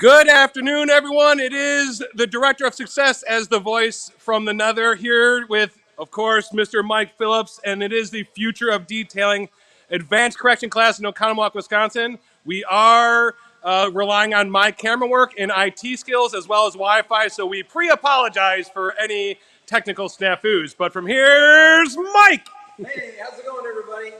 Good afternoon, everyone. It is the Director of Success as the voice from the Nether here with, of course, Mr. Mike Phillips, and it is the future of detailing advanced correction class in Oconomowoc, Wisconsin. We are relying on my camera work and IT skills as well as Wi-Fi, so we pre-apologize for any technical snafus. But from here's Mike. Hey, how's it going, everybody?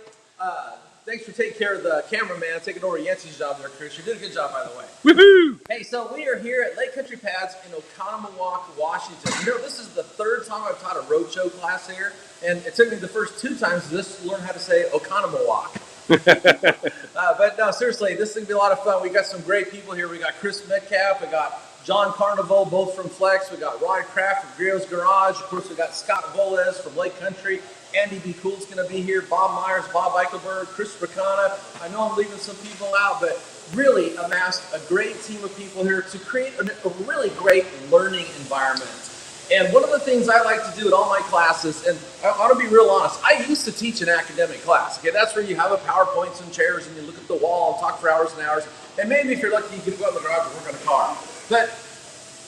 Thanks for taking care of the cameraman, taking over Yancey's job there, Chris. You did a good job, by the way. Woohoo! Hey, so we are here at Lake Country Pads in Oconomowoc, Washington. You know, this is the third time I've taught a roadshow class here, and it took me the first two times to learn how to say Oconomowoc. But no, seriously, this is going to be a lot of fun. We got some great people here. We got Chris Metcalf, we got John Carnival, both from Flex. We got Rod Kraft from Grio's Garage. Of course, we got Scott Boles from Lake Country. Andy B. Cool's going to be here. Bob Myers, Bob Eichelberg, Chris Bracana. I know I'm leaving some people out, but really amassed a great team of people here to create a really great learning environment. And one of the things I like to do at all my classes, and I want to be real honest, I used to teach an academic class. Okay, that's where you have a PowerPoints and chairs and you look at the wall and talk for hours and hours. And maybe if you're lucky, you can go out in the garage and work on a car. But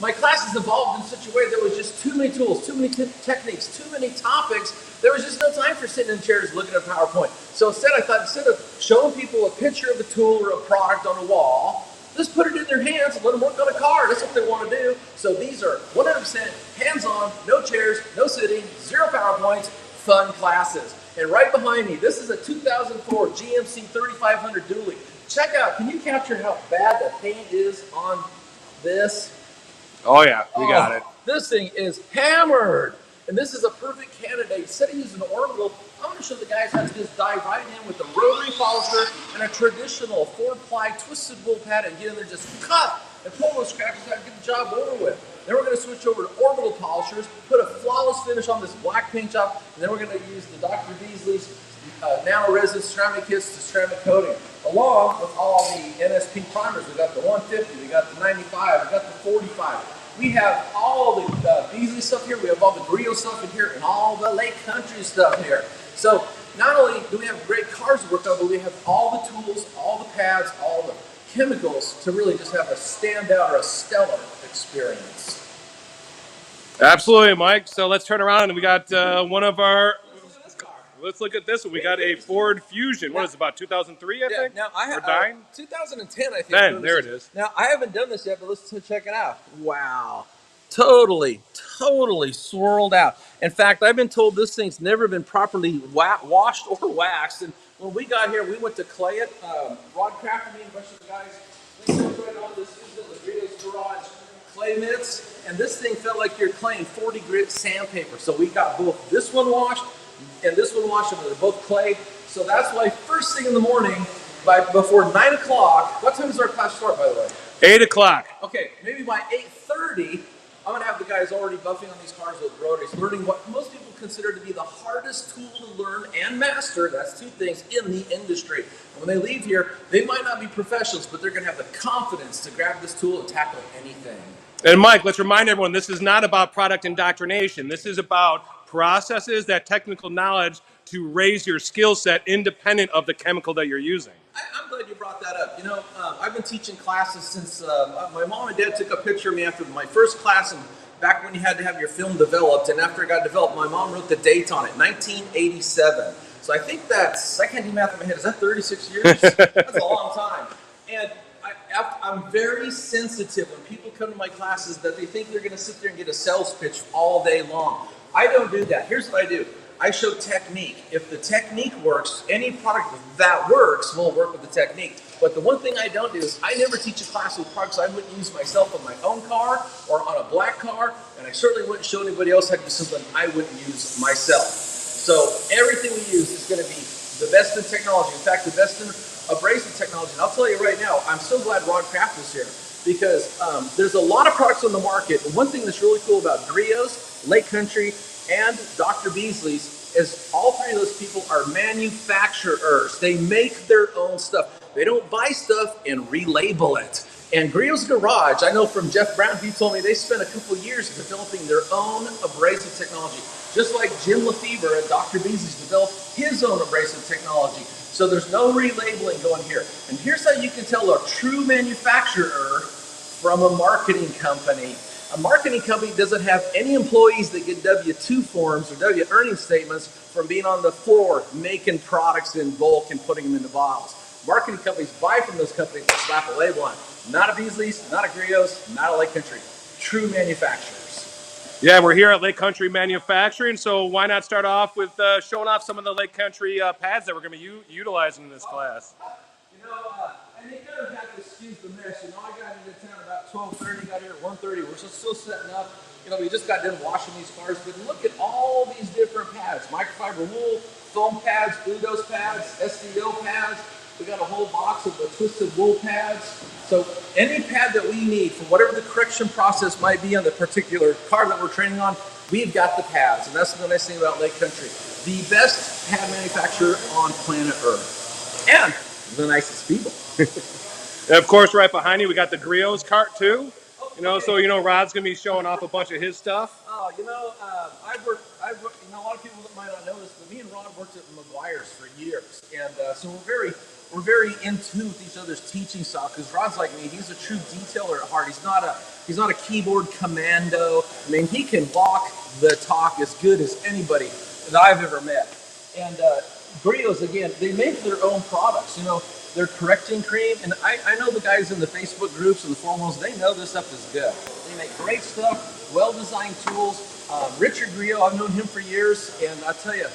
my classes evolved in such a way there was just too many tools, too many techniques, too many topics. There was just no time for sitting in chairs looking at PowerPoint. So instead, I thought instead of showing people a picture of a tool or a product on a wall, just put it in their hands and let them work on a car. That's what they want to do. So these are 100% hands-on, no chairs, no sitting, zero PowerPoints, fun classes. And right behind me, this is a 2004 GMC 3500 dually. Check out, can you capture how bad the paint is on this? Oh, yeah, we got it. This thing is hammered. And this is a perfect candidate. Instead of using an orbital, I'm going to show the guys how to just dive right in with a rotary polisher and a traditional 4-ply twisted wool pad and get in there, just cut and pull those scratches out and get the job over with. Then we're going to switch over to orbital polishers, put a flawless finish on this black paint job, and then we're going to use the Dr. Beasley's nano-resin ceramic kits to ceramic coating, along with all the NSP primers. We got the 150, we got the 95, we got the 45. We have all the Beasley stuff here, we have all the Grio stuff in here, and all the Lake Country stuff here. So not only do we have great cars to work on, but we have all the tools, all the pads, all the chemicals to really just have a standout or a stellar experience. Absolutely, Mike. So let's turn around and we got one of our. Let's look at this one. We got a Ford Fusion. What is it, about 2003, I think? Now I have 2010, I think. 10, there it is. Now I haven't done this yet, but let's check it out. Wow, totally swirled out. In fact, I've been told this thing's never been properly washed or waxed. And when we got here, we went to clay it. Rod Kraft and me and a bunch of the guys, we right on this is the Grio's Garage clay mitts, and this thing felt like you're claying 40 grit sandpaper. So we got both this one washed and this one washed, and they're both clay. So that's why first thing in the morning, before 9 o'clock, what time does our class start, by the way? 8 o'clock. Okay, maybe by 8:30, I'm gonna have the guys already buffing on these cars with rotaries, learning what most people consider to be the hardest tool to learn and master. That's two things in the industry. And when they leave here, they might not be professionals, but they're gonna have the confidence to grab this tool and tackle anything. And Mike, let's remind everyone, this is not about product indoctrination. This is about processes, that technical knowledge to raise your skill set independent of the chemical that you're using. I'm glad you brought that up. You know, I've been teaching classes since my mom and dad took a picture of me after my first class, and back when you had to have your film developed. And after it got developed, my mom wrote the date on it, 1987. So I think I can't do math in my head. Is that 36 years? That's a long time. And I'm very sensitive when people come to my classes that they think they're going to sit there and get a sales pitch all day long. I don't do that. Here's what I do. I show technique. If the technique works, any product that works will work with the technique. But the one thing I don't do is I never teach a class with products I wouldn't use myself on my own car or on a black car, and I certainly wouldn't show anybody else how to do something I wouldn't use myself. So everything we use is going to be the best in technology. In fact, the best in abrasive technology. And I'll tell you right now, I'm so glad Rod Kraft is here, because there's a lot of products on the market. And one thing that's really cool about Grio's, Lake Country, and Dr. Beasley's is all three of those people are manufacturers. They make their own stuff. They don't buy stuff and relabel it. And Grio's Garage, I know from Jeff Brown, he told me they spent a couple years developing their own abrasive technology. Just like Jim Lefebvre at Dr. Beasley's developed his own abrasive technology. So there's no relabeling going here. And here's how you can tell a true manufacturer from a marketing company. A marketing company doesn't have any employees that get W-2 forms or W earning statements from being on the floor making products in bulk and putting them into bottles. Marketing companies buy from those companies and slap a label on. Not a Beasley's, not a Griot's, not a Lake Country. True manufacturers. Yeah, we're here at Lake Country Manufacturing, so why not start off with showing off some of the Lake Country pads that we're going to be utilizing in this class. And they kind of have to excuse the mess. I got into town about 12:30, got here at 1:30. We're still setting up. We just got done washing these cars, but look at all these different pads. Microfiber wool, foam pads, Udos pads, SDO pads. We got a whole box of the twisted wool pads. So any pad that we need for whatever the correction process might be on the particular car that we're training on, we've got the pads. And that's the nice thing about Lake Country. The best pad manufacturer on planet Earth. And the nicest people. And of course, right behind you, we got the Griot's cart too. So Rod's gonna be showing off a bunch of his stuff. I've worked. A lot of people that might not know this, but me and Rod worked at McGuire's for years, and so we're very in tune with each other's teaching style. Because Rod's like me; he's a true detailer at heart. He's not a keyboard commando. I mean, he can walk the talk as good as anybody that I've ever met. And Griot's, again, they make their own products. Their correcting cream, and I know the guys in the Facebook groups and the forums, they know this stuff is good. They make great stuff, well-designed tools. Richard Griot, I've known him for years, and I tell you,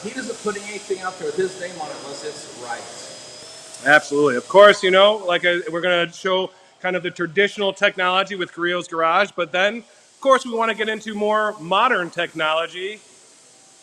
he doesn't put anything out there with his name on it unless it's right. Absolutely. Of course, we're going to show kind of the traditional technology with Griot's Garage, but then, of course, we want to get into more modern technology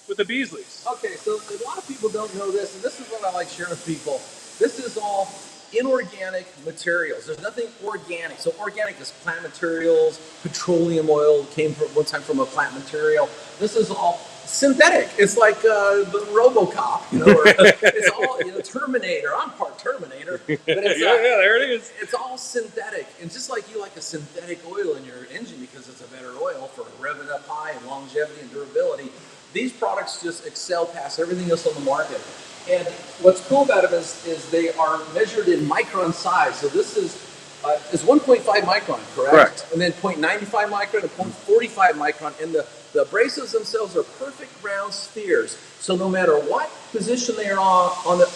with the Beasleys. Okay, so a lot of people don't know this, and this is what I like sharing with people. This is all inorganic materials. There's nothing organic. So organic is plant materials, petroleum oil came from one time from a plant material. This is all synthetic. It's like the RoboCop, or it's all Terminator. I'm part Terminator, but it's there it is. It's all synthetic, and just like you like a synthetic oil in your engine because it's a better oil for revving up high and longevity and durability. These products just excel past everything else on the market. And what's cool about them is they are measured in micron size. So this is 1.5 micron, correct? And then 0.95 micron and 0.45 micron. And the abrasives themselves are perfect round spheres. So no matter what position they are on the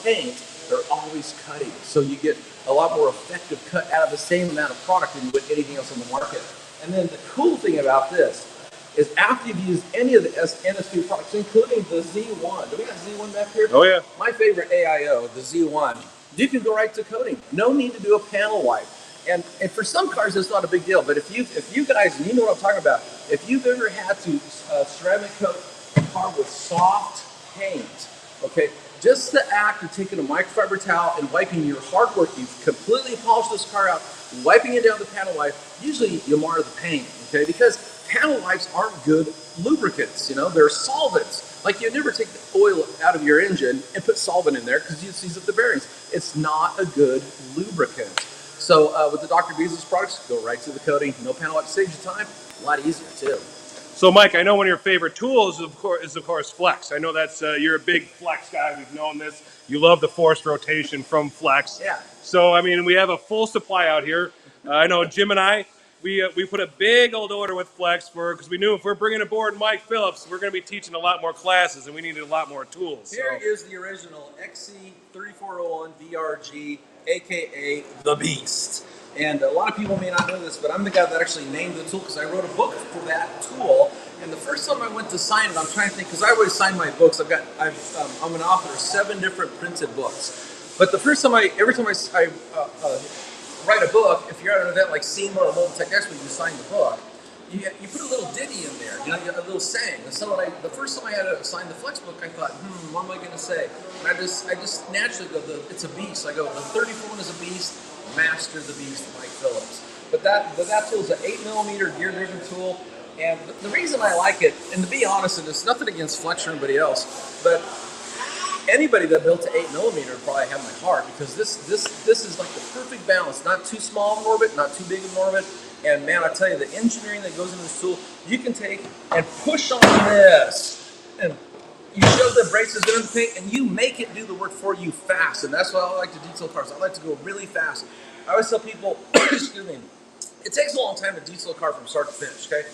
paint, they're always cutting. So you get a lot more effective cut out of the same amount of product than you would anything else on the market. And then the cool thing about this is after you've used any of the NSP products, including the Z1. Do we got Z1 back here? Oh, yeah. My favorite AIO, the Z1. You can go right to coating. No need to do a panel wipe. And for some cars, it's not a big deal. But if you guys, and you know what I'm talking about, if you've ever had to ceramic coat a car with soft paint, okay, just the act of taking a microfiber towel and wiping your hard work, you've completely polished this car out, wiping it down with the panel wipe, usually you mar the paint, okay? Because panel wipes aren't good lubricants, they're solvents. Like you never take the oil out of your engine and put solvent in there because you seize up the bearings. It's not a good lubricant. So with the Dr. Beasley's products, go right to the coating. No panel wipe, saves you time. A lot easier too. So Mike, I know one of your favorite tools is of course Flex. I know that's you're a big Flex guy. We've known this. You love the forced rotation from Flex. Yeah. So I mean, we have a full supply out here. I know Jim and I. We put a big old order with Flex because we knew if we're bringing aboard Mike Phillips, we're going to be teaching a lot more classes and we needed a lot more tools. Here is the original XC3401 VRG, aka the Beast. And a lot of people may not know this, but I'm the guy that actually named the tool because I wrote a book for that tool. And the first time I went to sign it, I'm trying to think, because I always sign my books. I'm an author of 7 different printed books. But the first time every time I write a book, if you're at an event like SEMA or Mobile Tech Expo, you sign the book, you put a little ditty in there, a little saying. And so the first time I had to sign the Flex book, I thought, what am I going to say? And I just naturally go, it's a beast. I go, the 34 is a beast, master the beast, Mike Phillips. But that tool is an 8mm gear-driven tool. And the reason I like it, and to be honest, and it's nothing against Flex or anybody else, but anybody that built to 8mm would probably have my heart because this is like the perfect balance. Not too small of an orbit, not too big of an orbit. And man, I tell you, the engineering that goes into this tool, you can take and push on this, and you show the braces and everything, and you make it do the work for you fast. And that's why I like to detail cars. I like to go really fast. I always tell people, excuse me, it takes a long time to detail a car from start to finish, okay?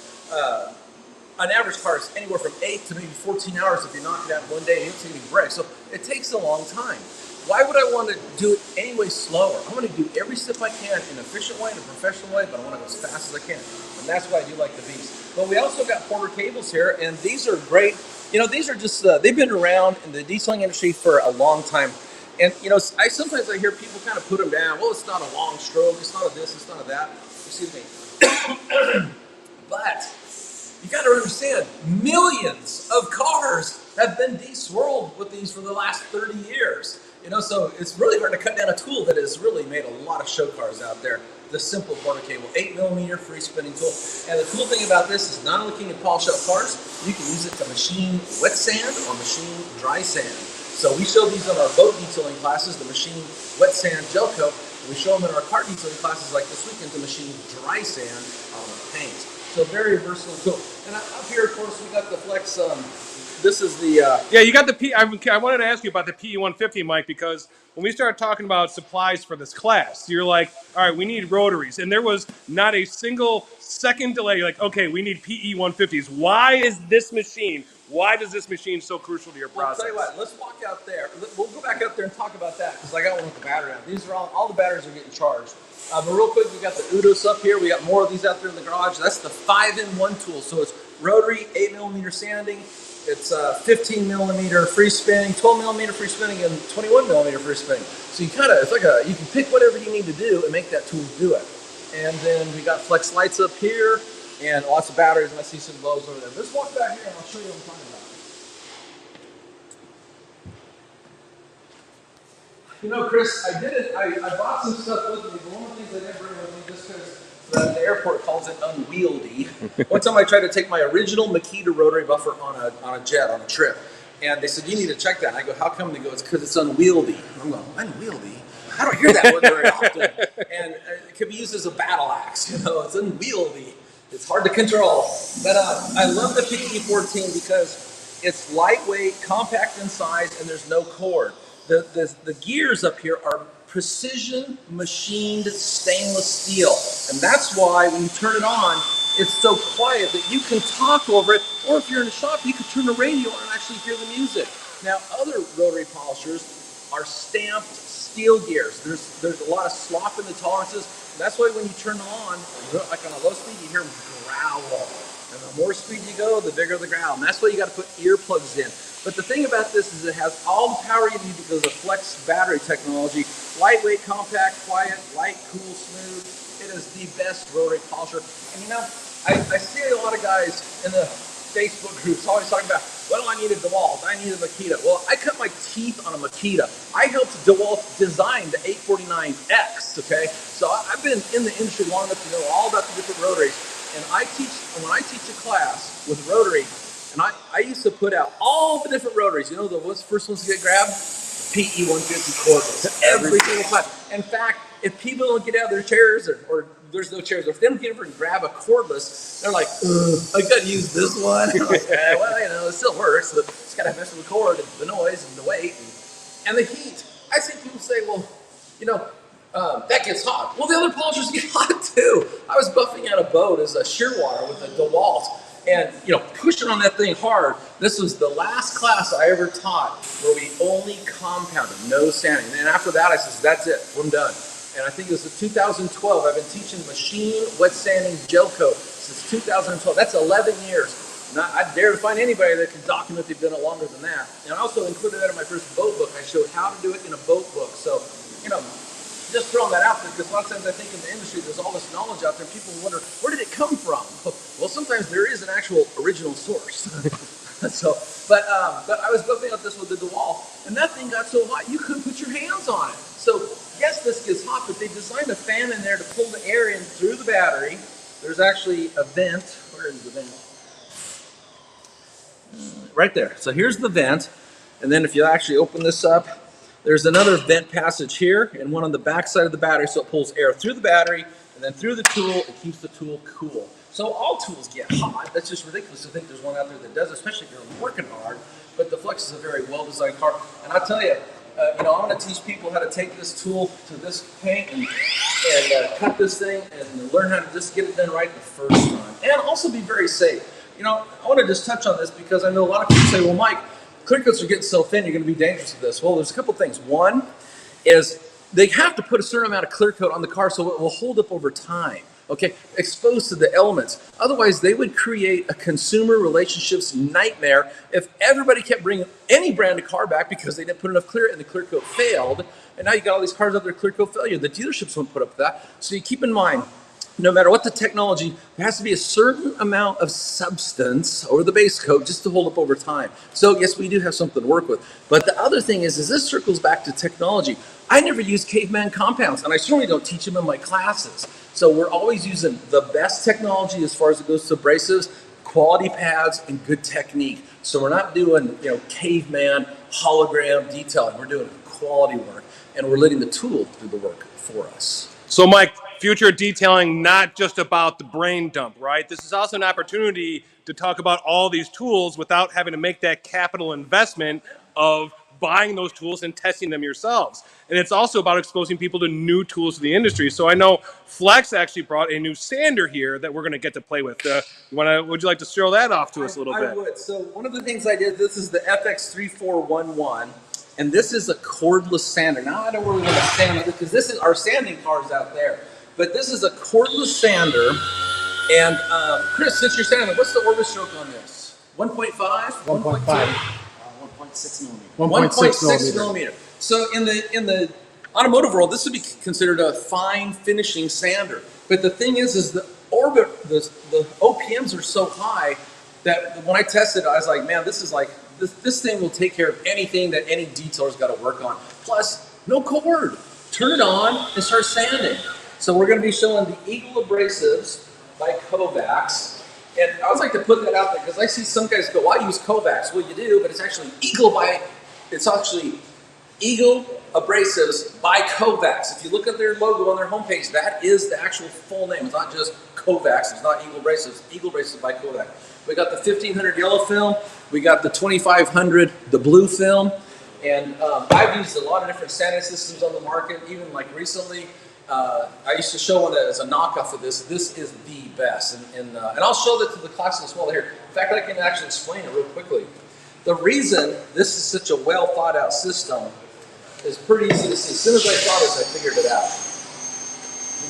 An average car is anywhere from 8 to maybe 14 hours if you knock it out in one day and you don't take any breaks. So it takes a long time. Why would I want to do it any way slower? I want to do every step I can in an efficient way, in a professional way, but I want to go as fast as I can. And that's why I do like the Beast. But we also got Porter cables here, and these are great. You know, these are just, they've been around in the detailing industry for a long time. And, you know, sometimes I hear people kind of put them down. Well, it's not a long stroke. It's not a this. It's not a that. Excuse me. But you got to understand, millions of cars have been de-swirled with these for the last 30 years. You know, so it's really hard to cut down a tool that has really made a lot of show cars out there. The simple Porter cable, 8mm free spinning tool. And the cool thing about this is not only can you polish up cars, you can use it to machine wet sand or machine dry sand. So we show these in our boat detailing classes, the machine wet sand gel coat. We show them in our car detailing classes like this weekend to machine dry sand on the paint. So very versatile tool. And up here, of course, we got the Flex. This is the Yeah, you got the P. I wanted to ask you about the PE150, Mike, because when we started talking about supplies for this class, you're like, all right, we need rotaries, and there was not a single second delay. You're like, okay, we need PE150s. Why is this machine? Why does this machine so crucial to your process? Well, I'll tell you what, let's walk out there. We'll go back out there and talk about that because I got one with the battery on. These are all the batteries are getting charged. But real quick, we got the Udos up here. We got more of these out there in the garage. That's the 5-in-1 tool. So it's rotary, 8mm sanding. It's 15mm free spinning, 12mm free spinning, and 21mm free spinning. So you kind of, it's like you can pick whatever you need to do and make that tool do it. And then we got flex lights up here and lots of batteries, and I see some glows over there. Let's walk back here and I'll show you what I'm talking about. You know, Chris, I bought some stuff with me, but one of the things I didn't bring with me just because the airport calls it unwieldy. One time I tried to take my original Makita rotary buffer on a jet, on a trip, and they said, you need to check that. And I go, how come? They go, it's because it's unwieldy. And I'm going, unwieldy? I don't hear that word very often. And it could be used as a battle axe, you know, it's unwieldy. It's hard to control. But I love the PE14 because it's lightweight, compact in size, and there's no cord. The gears up here are precision machined stainless steel. And that's why when you turn it on, it's so quiet that you can talk over it, or if you're in a shop, you can turn the radio on and actually hear the music. Now, other rotary polishers are stamped steel gears. There's a lot of slop in the tolerances. And that's why when you turn them on, like on a low speed, you hear them growl. And the more speed you go, the bigger the growl. And that's why you got to put earplugs in. But the thing about this is it has all the power you need because of Flex battery technology. Lightweight, compact, quiet, light, cool, smooth. It is the best rotary polisher. And you know, I see a lot of guys in the Facebook groups always talking about, well, I need a DeWalt, I need a Makita. Well, I cut my teeth on a Makita. I helped DeWalt design the 849X, okay? So I've been in the industry long enough to know all about the different rotaries. And when I teach a class with rotary, and I used to put out all the different rotaries. You know, what's the first ones to get grabbed? PE150 cordless. Every single class. In fact, if people don't get out of their chairs or there's no chairs, or if they don't get over and grab a cordless, they're like, I gotta use this one. Like, well, you know, it still works. But it's gotta mess with the cord and the noise and the weight and the heat. I see people say, well, you know, that gets hot. Well, the other polishers get hot too. I was buffing out a boat as a shearwater with a DeWalt. And, you know, pushing on that thing hard. This was the last class I ever taught where we only compounded, no sanding. And after that, I said, that's it, I'm done. And I think it was in 2012. I've been teaching machine wet sanding gel coat since 2012. That's 11 years. And I dare to find anybody that can document they've done it longer than that. And I also included that in my first boat book. I showed how to do it in a boat book. So, you know, just throwing that out there because a lot of times I think in the industry there's all this knowledge out there and people wonder, where did it come from? Well, sometimes there is an actual original source. But I was buffing out this with the DeWalt, and that thing got so hot you couldn't put your hands on it. So yes, this gets hot, but they designed a fan in there to pull the air in through the battery. There's actually a vent. Where is the vent? Right there. So here's the vent, and then if you actually open this up, there's another vent passage here and one on the back side of the battery, so it pulls air through the battery and then through the tool. It keeps the tool cool. So all tools get hot. That's just ridiculous to think there's one out there that does, especially if you're working hard. but the Flex is a very well-designed car. And I tell you, I'm going to teach people how to take this tool to this paint and cut this thing and learn how to just get it done right the first time. And also be very safe. I want to just touch on this because I know a lot of people say, well, Mike, clear coats are getting so thin, you're going to be dangerous with this. Well, there's a couple things. One is they have to put a certain amount of clear coat on the car so it will hold up over time. Okay, exposed to the elements. Otherwise, they would create a consumer relationships nightmare if everybody kept bringing any brand of car back because they didn't put enough clear and the clear coat failed. And now you got all these cars out there, clear coat failure. The dealerships won't put up with that. So you keep in mind, no matter what the technology, there has to be a certain amount of substance or the base coat just to hold up over time. So yes, we do have something to work with. But the other thing is this circles back to technology. I never use caveman compounds, and I certainly don't teach them in my classes. So we're always using the best technology as far as it goes to abrasives, quality pads, and good technique. So we're not doing caveman, hologram detailing. We're doing quality work, and we're letting the tool do the work for us. So, Mike, future detailing, not just about the brain dump, right? This is also an opportunity to talk about all these tools without having to make that capital investment of buying those tools and testing them yourselves. And it's also about exposing people to new tools to the industry. So I know Flex actually brought a new sander here that we're going to get to play with. Would you like to show that off to us a little bit? I would. So one of the things I did, this is the FX3411. And this is a cordless sander. Now I don't really want to sand it because this is our sanding cars out there. But this is a cordless sander. And Chris, since you're sanding, what's the orbit stroke on this? 1.5? 1.5. 1.6 millimeter. 1.6 millimeter. So in the automotive world, this would be considered a fine finishing sander. But the thing is the orbit, the OPMs are so high that when I tested it, I was like, man, this is like, this thing will take care of anything that any detailer's got to work on. Plus, no cord. Turn it on and start sanding. So we're going to be showing the Eagle Abrasives by Kovacs. And I always like to put that out there because I see some guys go, well, I use Kovacs. Well, you do, but it's actually Eagle Abrasives by Kovacs. If you look at their logo on their homepage, that is the actual full name. It's not just Kovacs. It's not Eagle Abrasives. Eagle Abrasives by Kovacs. We got the 1500 yellow film. We got the 2500, the blue film. And I've used a lot of different sanding systems on the market, even like recently. I used to show one as a knockoff of this. This is the best. And I'll show that to the class as well here. In fact, I can actually explain it real quickly. The reason this is such a well thought out system is pretty easy to see. As soon as I saw this, I figured it out.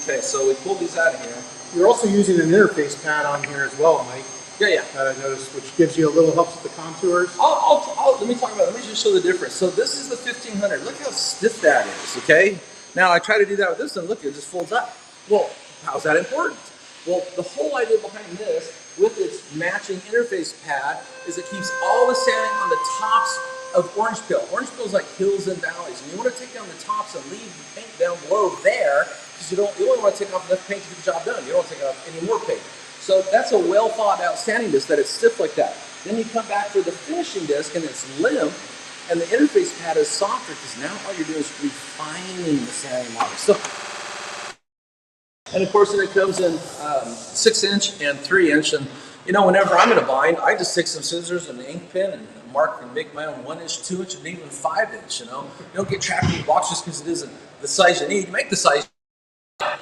Okay, so we pulled these out of here. You're also using an interface pad on here as well, Mike. Yeah. That I noticed, which gives you a little helps with the contours. Let me talk about it. Let me just show the difference. So this is the 1500. Look how stiff that is, okay? Now I try to do that with this and look, it just folds up. Well, how's that important? Well, the whole idea behind this, with its matching interface pad, is it keeps all the sanding on the tops of orange peel. Orange peel is like hills and valleys, and you want to take down the tops and leave the paint down below there, because you only want to take off enough paint to get the job done. You don't want to take off any more paint. So that's a well thought out sanding disc that it's stiff like that. Then you come back for the finishing disc and it's limp, and the interface pad is softer because now all you're doing is refining the sanding model. So, and of course, then it comes in 6-inch and 3-inch. And whenever I'm in a bind, I just take some scissors and an ink pen and mark and make my own 1-inch, 2-inch, and even 5-inch. You don't get trapped in the box just because it isn't the size you need. You make the size.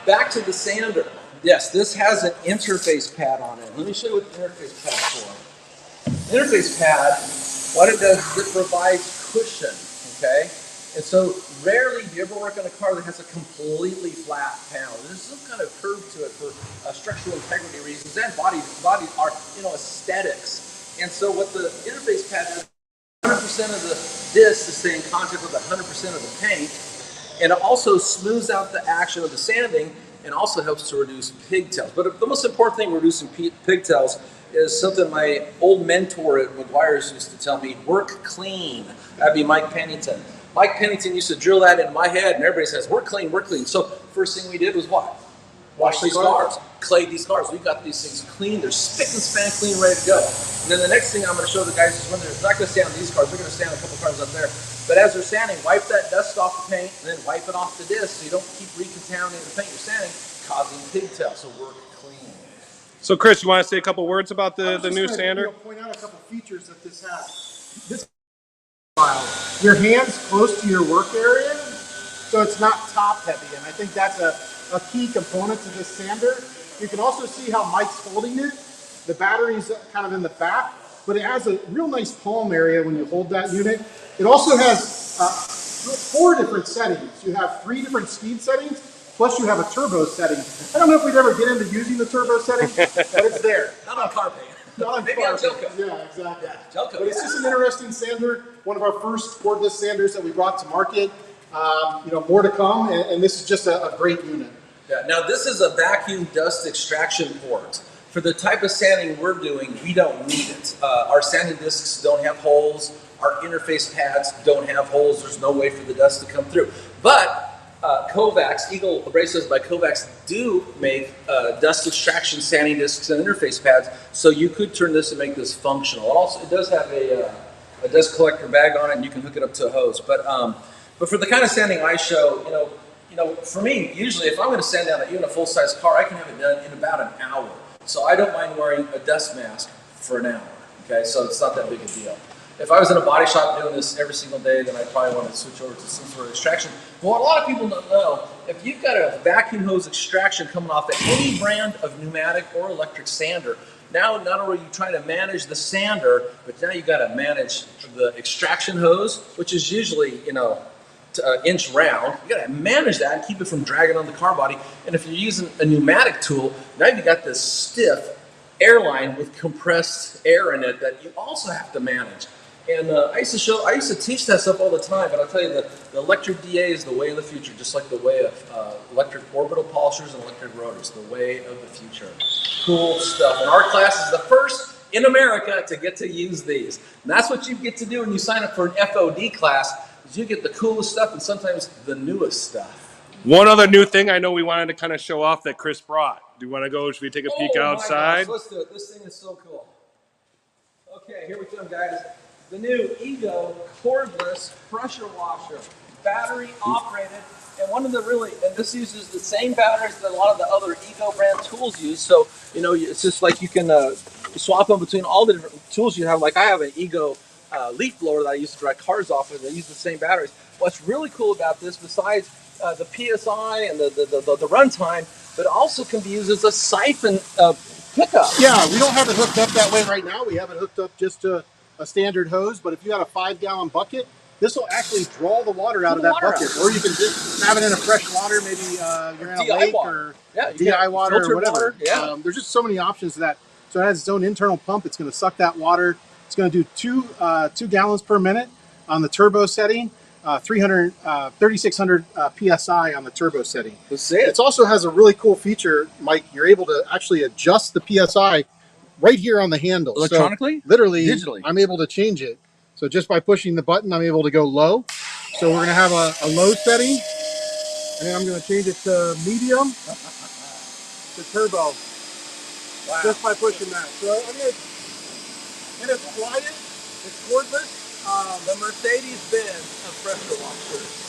Back to the sander. Yes, this has an interface pad on it. Let me show you what the interface pad's for. The interface pad, what it does is it provides cushion, okay? And so rarely do you ever work on a car that has a completely flat panel. There's some kind of curve to it for structural integrity reasons, and body are, aesthetics. And so what the interface pad does, 100% of the disc is staying in contact with 100% of the paint, and it also smooths out the action of the sanding and also helps to reduce pigtails. But the most important thing reducing pigtails is something my old mentor at McGuire's used to tell me, work clean. That'd be Mike Pennington. Mike Pennington used to drill that into my head, and everybody says, work clean, work clean. So first thing we did was what? Wash these cars, clay these cars. We got these things clean. They're spick and span clean, ready to go. And then the next thing I'm going to show the guys is when they're not going to sand these cars, they're going to sand a couple cars up there. But as they're sanding, wipe that dust off the paint and then wipe it off the disc so you don't keep recontaminating the paint you're sanding, causing pigtails. So work clean. So Chris, you want to say a couple words about the new sander? Point out a couple features that this has. This Your hand's close to your work area, so it's not top heavy, and I think that's a key component to this sander. You can also see how Mike's holding it. The battery's kind of in the back, but it has a real nice palm area when you hold that unit. It also has 4 different settings. You have 3 different speed settings, plus you have a turbo setting. I don't know if we'd ever get into using the turbo setting, but it's there. Not on car paint. Maybe on Joko. Yeah, exactly. Yeah, Joko, but it's just an interesting sander. One of our first cordless sanders that we brought to market. More to come, and this is just a great unit. Yeah. Now this is a vacuum dust extraction port. For the type of sanding we're doing, we don't need it. Our sanding discs don't have holes. Our interface pads don't have holes. There's no way for the dust to come through. But Kovacs, Eagle Abrasives by Kovacs, do make dust extraction sanding discs and interface pads, so you could turn this and make this functional. Also, it does have a dust collector bag on it, and you can hook it up to a hose. But for the kind of sanding I show, for me, usually if I'm going to sand down even a full-size car, I can have it done in about an hour. So I don't mind wearing a dust mask for an hour. Okay, so it's not that big a deal. If I was in a body shop doing this every single day, then I'd probably want to switch over to some sort of extraction. But what a lot of people don't know, if you've got a vacuum hose extraction coming off of any brand of pneumatic or electric sander, now not only are you trying to manage the sander, but now you've got to manage the extraction hose, which is usually, inch round. You got to manage that and keep it from dragging on the car body. And if you're using a pneumatic tool, now you've got this stiff airline with compressed air in it that you also have to manage. And I used to teach that stuff all the time, but I'll tell you, the electric DA is the way of the future, just like the way of electric orbital polishers and electric rotors, the way of the future. Cool stuff. And our class is the first in America to get to use these. And that's what you get to do when you sign up for an FOD class, is you get the coolest stuff and sometimes the newest stuff. One other new thing I know we wanted to kind of show off that Chris brought. Do you want to go? Should we take a peek outside? My gosh, let's do it. This thing is so cool. Okay, here we come, guys. The new Ego cordless pressure washer, battery operated, and one of the and this uses the same batteries that a lot of the other Ego brand tools use. So, it's just like you can swap them between all the different tools you have. Like I have an Ego leaf blower that I use to dry cars off with. They use the same batteries. What's really cool about this, besides the PSI and the runtime, but also can be used as a siphon pickup. Yeah, we don't have it hooked up that way right now. We have it hooked up just to a standard hose, but if you got a 5-gallon bucket, this will actually draw the water out of that bucket. Or you can just have it in a fresh water, maybe you're in a lake or DI water or whatever. Yeah. There's just so many options to that. So it has its own internal pump. It's going to suck that water. It's going to do 2 gallons per minute on the turbo setting, 3,600 PSI on the turbo setting. It also has a really cool feature, Mike. You're able to actually adjust the PSI right here on the handle. Electronically? So literally, digitally. I'm able to change it. So just by pushing the button, I'm able to go low. So we're going to have a low setting, and then I'm going to change it to medium to turbo. Wow. Just by pushing that. So I'm going to, and it's quiet, it's cordless. The Mercedes-Benz of pressure washers.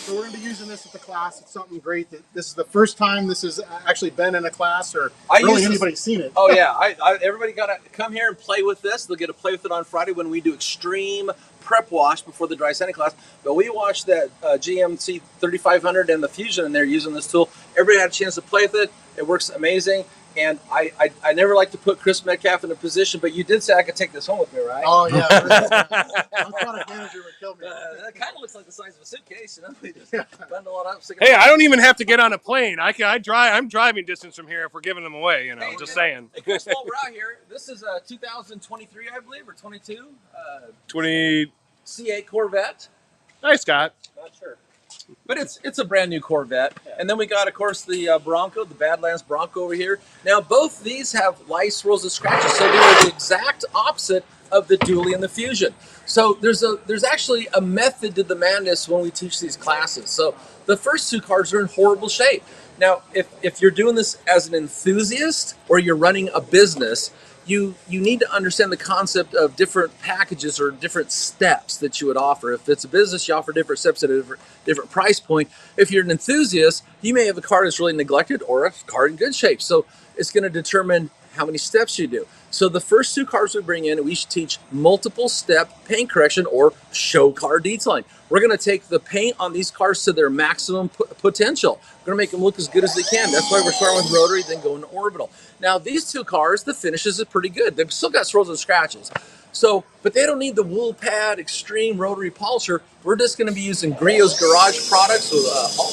So we're going to be using this at the class. It's something great. This is the first time this has actually been in a class, or really anybody's seen it. Oh yeah, everybody got to come here and play with this. They'll get to play with it on Friday when we do extreme prep wash before the dry sanding class. But we watched that GMC 3500 and the Fusion, and they're using this tool. Everybody had a chance to play with it. It works amazing. And I never like to put Chris Metcalf in a position, but you did say I could take this home with me, right? Oh, yeah. Our product manager would kill me. That kind of looks like the size of a suitcase, We just bundle it up. Hey, I don't even have to get on a plane. I'm driving distance from here if we're giving them away, just saying. Hey, Chris, while we're out here, this is a 2023, I believe, or 22? 20. C8 Corvette. Nice, Scott. Not sure. But it's a brand new Corvette. Yeah. And then we got, of course, the Bronco, the Badlands Bronco over here. Now, both these have lice, swirls, and scratches, so they are the exact opposite of the Dually and the Fusion. So there's actually a method to the madness when we teach these classes. So the first 2 cars are in horrible shape. Now, if you're doing this as an enthusiast or you're running a business, you need to understand the concept of different packages or different steps that you would offer. If it's a business, you offer different steps at a different price point. If you're an enthusiast, you may have a car that's really neglected or a car in good shape. So it's going to determine how many steps you do. So the first two cars we bring in, we should teach multiple step paint correction or show car detailing. We're going to take the paint on these cars to their maximum potential. We're going to make them look as good as they can. That's why we're starting with rotary, then going to orbital. Now these two cars, the finishes is pretty good. They've still got swirls and scratches. So, but they don't need the wool pad extreme rotary polisher. We're just going to be using Griot's Garage products with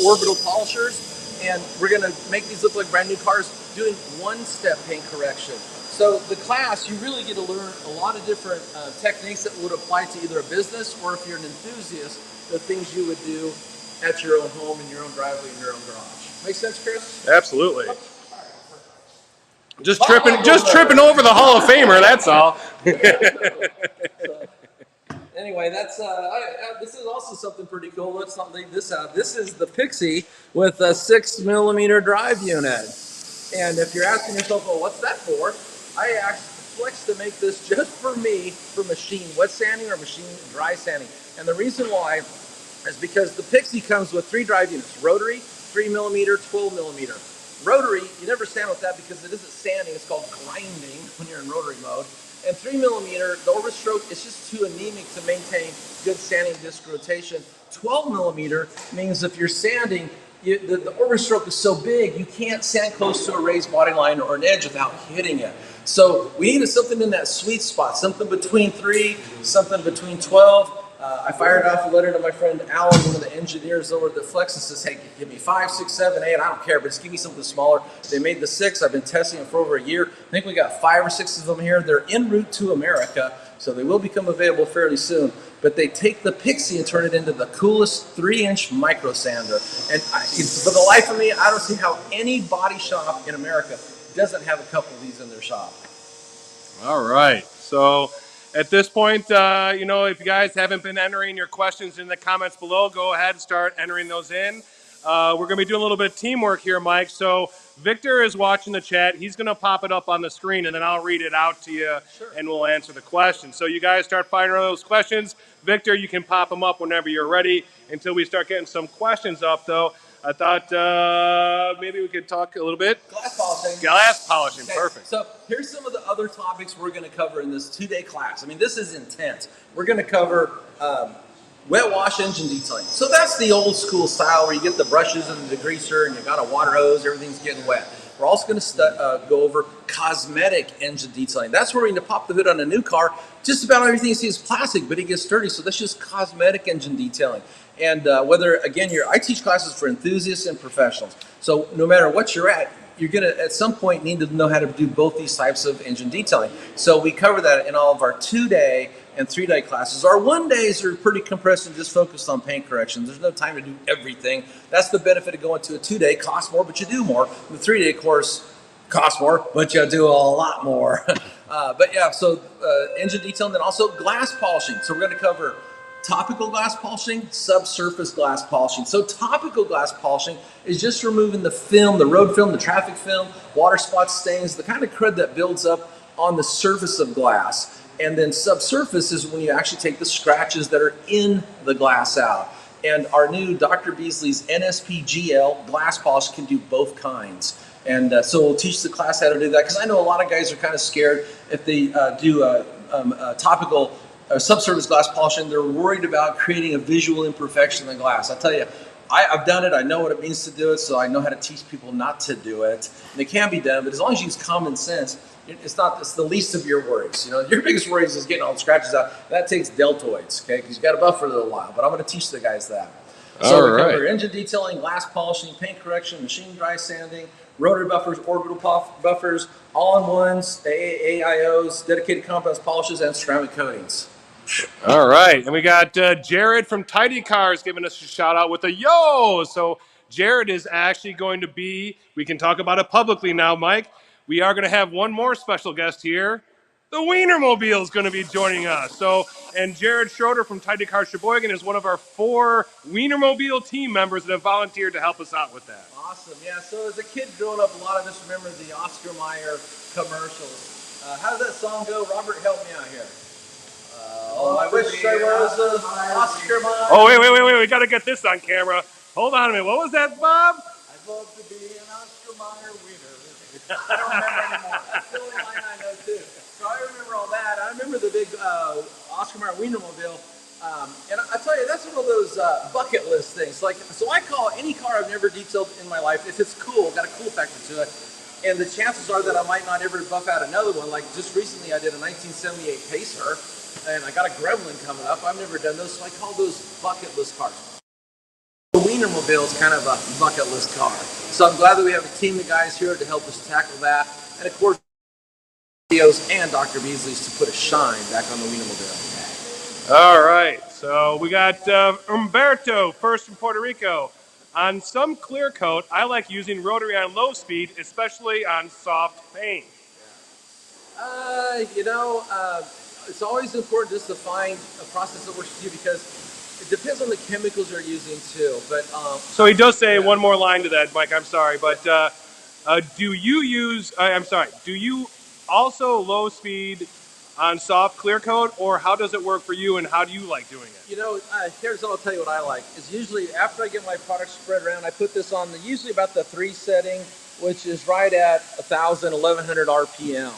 orbital polishers, and we're going to make these look like brand new cars doing one-step paint correction. So the class, you really get to learn a lot of different techniques that would apply to either a business or if you're an enthusiast, the things you would do at your own home, in your own driveway, in your own garage. Make sense, Chris? Absolutely. Just tripping over the Hall of Famer. That's all. Anyway, that's this is also something pretty cool. Let's not leave this out. This is the Pixie with a 6mm drive unit. And if you're asking yourself, well, what's that for? I asked Flex to make this just for me for machine wet sanding or machine dry sanding. And the reason why is because the Pixie comes with 3 drive units: rotary, 3mm, 12mm. Rotary, you never sand with that because it isn't sanding, it's called grinding when you're in rotary mode. And 3mm, the orbit stroke is just too anemic to maintain good sanding disc rotation. 12mm means if you're sanding, the orbit stroke is so big, you can't sand close to a raised body line or an edge without hitting it. So we needed something in that sweet spot, something between 3, something between 12. I fired off a letter to my friend Alan, one of the engineers over at the Flex, and says, hey, give me 5, 6, 7, 8, I don't care, but just give me something smaller. They made the 6. I've been testing them for over a year. I think we got 5 or 6 of them here. They're en route to America, so they will become available fairly soon. But they take the Pixie and turn it into the coolest 3-inch micro sander. And for the life of me, I don't see how any body shop in America doesn't have a couple of these in their shop. All right. So at this point, you know, if you guys haven't been entering your questions in the comments below, go ahead and start entering those in. We're going to be doing a little bit of teamwork here, Mike. So Victor is watching the chat. He's going to pop it up on the screen, and then I'll read it out to you, and we'll answer the question. So you guys start firing those questions. Victor, you can pop them up whenever you're ready. Until we start getting some questions up, though, I thought maybe we could talk a little bit. Glass polishing. Glass polishing, okay. Perfect. So here's some of the other topics we're going to cover in this 2-day class. I mean, this is intense. We're going to cover wet wash engine detailing. So that's the old school style where you get the brushes and the degreaser and you got a water hose, everything's getting wet. We're also going to go over cosmetic engine detailing. That's where we need to pop the hood on a new car. Just about everything you see is plastic, but it gets dirty. So that's just cosmetic engine detailing. And whether, again, I teach classes for enthusiasts and professionals. So no matter what you're at going to, at some point, need to know how to do both these types of engine detailing. So we cover that in all of our 2-day and 3-day classes. Our 1-days are pretty compressed and just focused on paint corrections. There's no time to do everything. That's the benefit of going to a 2-day. Costs more, but you do more. The 3-day course costs more, but you do a lot more. But yeah, so engine detailing, then also glass polishing. So we're going to cover topical glass polishing, subsurface glass polishing. So topical glass polishing is just removing the film, the road film, the traffic film, water spots, stains, the kind of crud that builds up on the surface of glass. And then subsurface is when you actually take the scratches that are in the glass out. And our new Dr. Beasley's NSP-GL glass polish can do both kinds. And so we'll teach the class how to do that, because I know a lot of guys are kind of scared if they do a topical subsurface glass polishing. They're worried about creating a visual imperfection in the glass. I tell you, I've done it. I know what it means to do it, so I know how to teach people not to do it. And it can be done, but as long as you use common sense, it's the least of your worries. You know, your biggest worries is getting all the scratches out. That takes deltoids, okay? Because you got to buffer a little while. But I'm going to teach the guys that. So we cover engine detailing, glass polishing, paint correction, machine dry sanding, rotary buffers, orbital buffers, all-in-ones, AIOs, dedicated compounds, polishes, and ceramic coatings. All right, and we got Jared from Tidy Cars giving us a shout out with a yo. So Jared is actually going to be, we can talk about it publicly now, Mike. We are going to have one more special guest here. The Wienermobile is going to be joining us. So, and Jared Schroeder from Tidy Cars Sheboygan is one of our 4 Wienermobile team members that have volunteered to help us out with that. Awesome, yeah. So as a kid growing up, a lot of us remember the Oscar Mayer commercials. How does that song go? Robert, help me out here. Oh, I wish I was an Oscar Mayer. Oh, wait. We got to get this on camera. Hold on a minute. What was that, Bob? I'd love to be an Oscar Mayer wiener. I don't remember anymore. That's the only line I know too. So I remember all that. I remember the big Oscar Mayer Wienermobile. And I tell you, that's one of those bucket list things. Like, so I call any car I've never detailed in my life, if it's cool, got a cool factor to it, and the chances are that I might not ever buff out another one. Like just recently I did a 1978 Pacer, and I got a Gremlin coming up. I've never done those, so I call those bucket list cars. The Wienermobile is kind of a bucket list car. So I'm glad that we have a team of guys here to help us tackle that. And of course, videos and Dr. Beasley's to put a shine back on the Wienermobile. All right, so we got Umberto, first from Puerto Rico. On some clear coat, I like using rotary on low speed, especially on soft paint. It's always important just to find a process that works for you because it depends on the chemicals you're using too. But So he does say one more line to that, Mike. I'm sorry, but do you use? I'm sorry. Do you also low speed on soft clear coat, or how does it work for you, and how do you like doing it? Here's I'll tell you what I like. Is usually after I get my product spread around, I put this on usually about the 3 setting, which is right at 1,000, 1,100 RPM.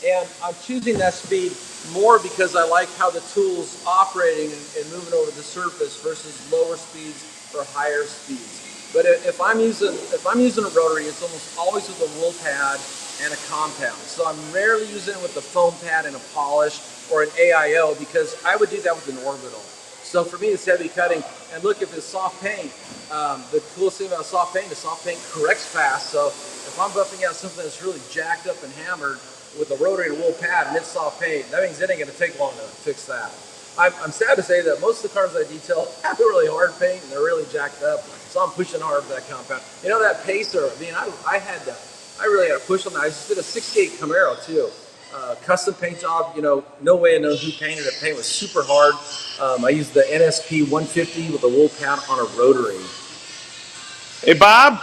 And I'm choosing that speed more because I like how the tool's operating and moving over the surface versus lower speeds or higher speeds. But if I'm using a rotary, it's almost always with a wool pad and a compound. So I'm rarely using it with the foam pad and a polish or an AIO because I would do that with an orbital. So for me, it's heavy cutting. And look, if it's soft paint, the coolest thing about soft paint is soft paint corrects fast. So if I'm buffing out something that's really jacked up and hammered with a rotary and a wool pad and it's soft paint, that means it ain't gonna take long to fix that. I'm sad to say that most of the cars I detail have really hard paint and they're really jacked up. So I'm pushing hard for that compound. You know, that Pacer, I mean, I really had to push on that. I just did a 68 Camaro too. Custom paint job, no way to know who painted it. Paint was super hard. I used the NSP 150 with a wool pad on a rotary. Hey, Bob.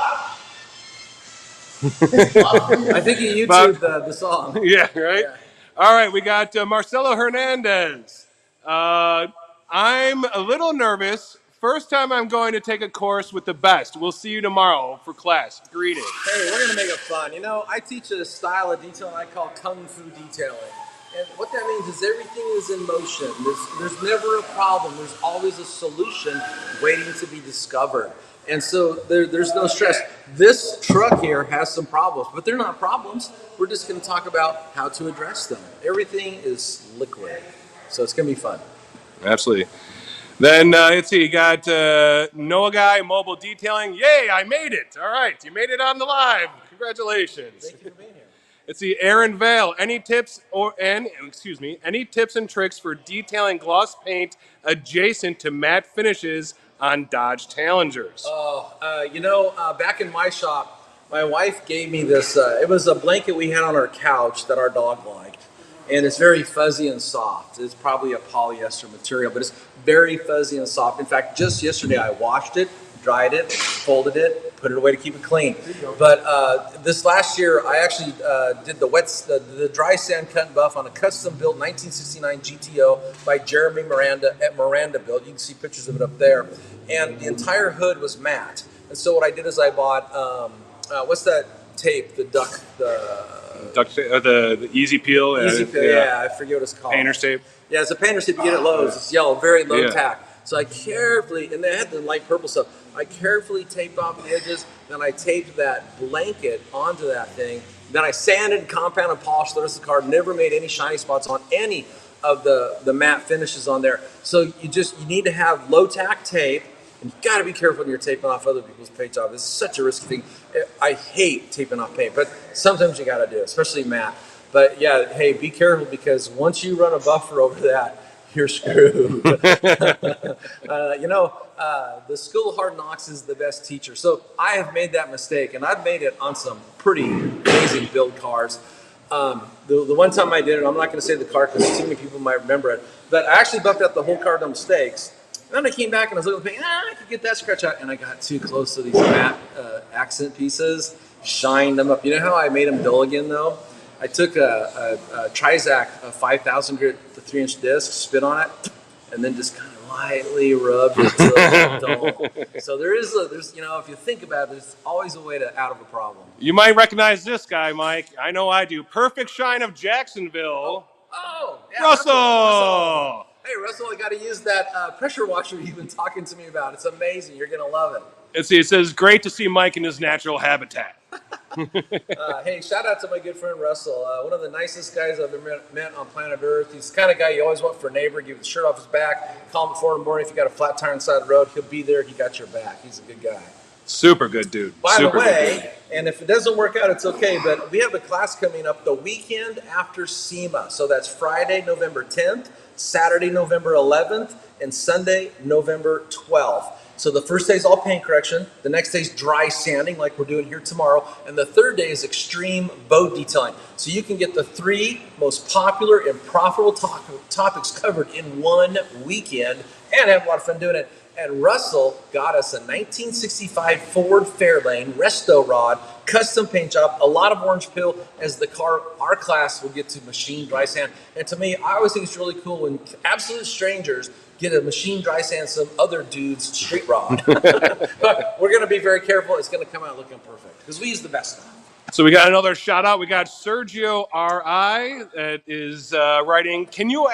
I think you YouTubed the song. Yeah, right? Yeah. All right, we got Marcelo Hernandez. I'm a little nervous. First time I'm going to take a course with the best. We'll see you tomorrow for class. Greetings. Hey, we're going to make it fun. I teach a style of detailing I call Kung Fu detailing. And what that means is everything is in motion. There's never a problem. There's always a solution waiting to be discovered. And so there's no stress. This truck here has some problems, but they're not problems. We're just going to talk about how to address them. Everything is liquid. So it's going to be fun. Absolutely. Then let's see, you got Noah Guy Mobile Detailing. Yay, I made it. All right, you made it on the live. Congratulations. Thank you for being here. Let's see, Aaron Vale. Any tips any tips and tricks for detailing gloss paint adjacent to matte finishes on Dodge Challengers? Back in my shop, my wife gave me this. It was a blanket we had on our couch that our dog liked. And it's very fuzzy and soft. It's probably a polyester material, but it's very fuzzy and soft. In fact, just yesterday I washed it, dried it, folded it, put it away to keep it clean. But this last year, I actually did the dry sand cut and buff on a custom-built 1969 GTO by Jeremy Miranda at Miranda Built. You can see pictures of it up there. And the entire hood was matte. And so what I did is I bought, what's that tape, the Easy Peel. Easy Peel, yeah, I forget what it's called. Painter's tape. Yeah, it's a painter's tape you get at Lowe's. It's yellow, very low tack. So I carefully, and they had the light purple stuff, I carefully taped off the edges, then I taped that blanket onto that thing, then I sanded, compounded, and polished the rest of the car, never made any shiny spots on any of the matte finishes on there. So you need to have low tack tape, and you got to be careful when you're taping off other people's paint job. It's such a risky thing. I hate taping off paint, but sometimes you got to do it, especially matte. But yeah, hey, be careful because once you run a buffer over that, you're screwed. The School of Hard Knocks is the best teacher. So I have made that mistake, and I've made it on some pretty amazing build cars. The one time I did it, I'm not going to say the car because too many people might remember it, but I actually buffed out the whole car to mistakes. And then I came back and I was looking at the paint, I could get that scratch out, and I got too close to these matte accent pieces, shined them up. You know how I made them dull again though? I took a Trizac, a 5,000 grit 3-inch disc, spit on it, and then just kind of quietly rubbed until it's dull. So there's, if you think about it, there's always a way out of a problem. You might recognize this guy, Mike. I know I do. Perfect Shine of Jacksonville. Yeah, Russell. Hey, Russell, I got to use that pressure washer you've been talking to me about. It's amazing. You're going to love it. Let's see. It says, great to see Mike in his natural habitat. Hey, shout out to my good friend Russell. One of the nicest guys I've ever met on planet Earth. He's the kind of guy you always want for a neighbor. Give his shirt off his back. Call him at 4 in the morning if you got a flat tire inside the road. He'll be there. He got your back. He's a good guy. Super good dude. By the way, and if it doesn't work out, it's okay, but we have a class coming up the weekend after SEMA. So that's Friday, November 10th, Saturday, November 11th, and Sunday, November 12th. So the first day is all paint correction. The next day is dry sanding like we're doing here tomorrow. And the third day is extreme boat detailing. So you can get the 3 most popular and profitable topics covered in one weekend and have a lot of fun doing it. And Russell got us a 1965 Ford Fairlane resto rod, custom paint job, a lot of orange peel as the car our class will get to machine dry sand. And to me, I always think it's really cool when absolute strangers get a machine dry sand some other dude's street rod. But we're going to be very careful. It's going to come out looking perfect because we use the best stuff. So we got another shout out. We got Sergio R.I. that is writing, can you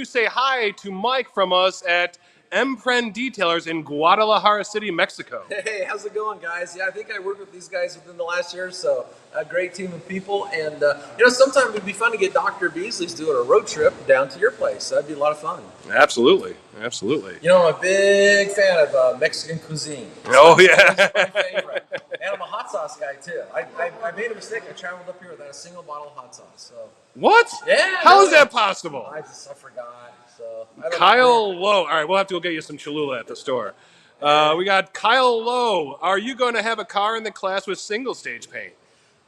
say hi to Mike from us at Empren Detailers in Guadalajara City, Mexico? Hey, how's it going, guys? Yeah, I think I worked with these guys within the last year or so. A great team of people, and sometime it'd be fun to get Dr. Beasley's doing a road trip down to your place. That'd be a lot of fun. Absolutely. I'm a big fan of Mexican cuisine. Oh, yeah. It's my favorite. And I'm a hot sauce guy, too. I made a mistake. I traveled up here without a single bottle of hot sauce. So. What? Yeah. How is that possible? I forgot. So Kyle Lowe. All right, we'll have to go get you some Cholula at the store. We got Kyle Lowe. Are you going to have a car in the class with single stage paint?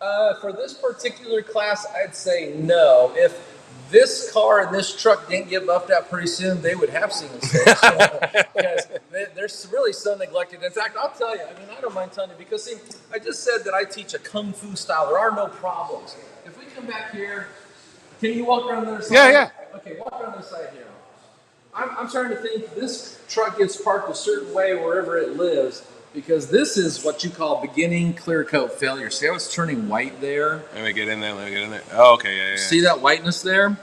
For this particular class, I'd say no. If this car and this truck didn't get buffed out pretty soon, they would have single stage. Because they're really so neglected. In fact, I'll tell you, I don't mind telling you, because see, I just said that I teach a kung fu style. There are no problems. If we come back here, can you walk around the other side? Yeah. Okay, walk around the side here. I'm starting to think this truck gets parked a certain way wherever it lives, because this is what you call beginning clear coat failure. See how it's turning white there? Let me get in there. Oh, okay, yeah. See that whiteness there?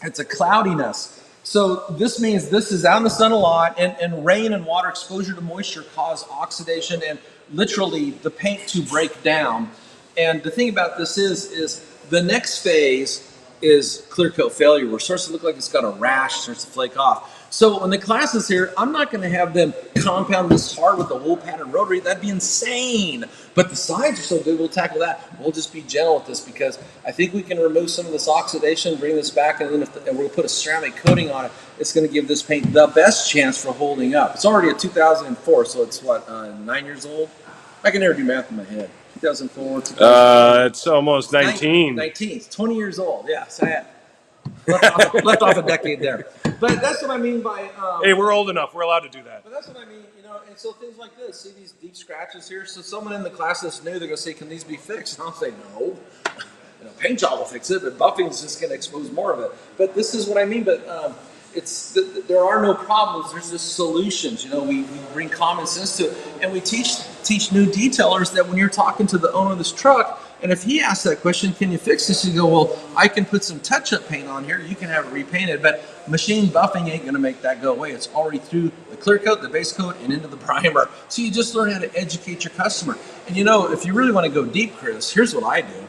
It's a cloudiness. So this means this is out in the sun a lot, and rain and water exposure to moisture cause oxidation and literally the paint to break down. And the thing about this is the next phase is clear coat failure, where it starts to look like it's got a rash, starts to flake off. So when the class is here, I'm not going to have them compound this hard with a wool pattern rotary. That'd be insane. But the sides are so good, we'll tackle that. We'll just be gentle with this, because I think we can remove some of this oxidation, bring this back, and then and we'll put a ceramic coating on it. It's going to give this paint the best chance for holding up. It's already a 2004, so it's what, 9 years old? I can never do math in my head. 2004, 2004. It's almost 19. 19. It's 20 years old. Yeah, so I left off a decade there. But that's what I mean by... hey, we're old enough. We're allowed to do that. But that's what I mean, and so things like this. See these deep scratches here? So someone in the class that's new, they're going to say, can these be fixed? And I'll say, no. Paint job will fix it, but buffing is just going to expose more of it. But this is what I mean. But there are no problems. There's just solutions. We bring common sense to it, and we teach new detailers that when you're talking to the owner of this truck, and if he asks that question, can you fix this? You go, well, I can put some touch-up paint on here. You can have it repainted, but machine buffing ain't going to make that go away. It's already through the clear coat, the base coat, and into the primer. So you just learn how to educate your customer. And if you really want to go deep, Chris, here's what I do.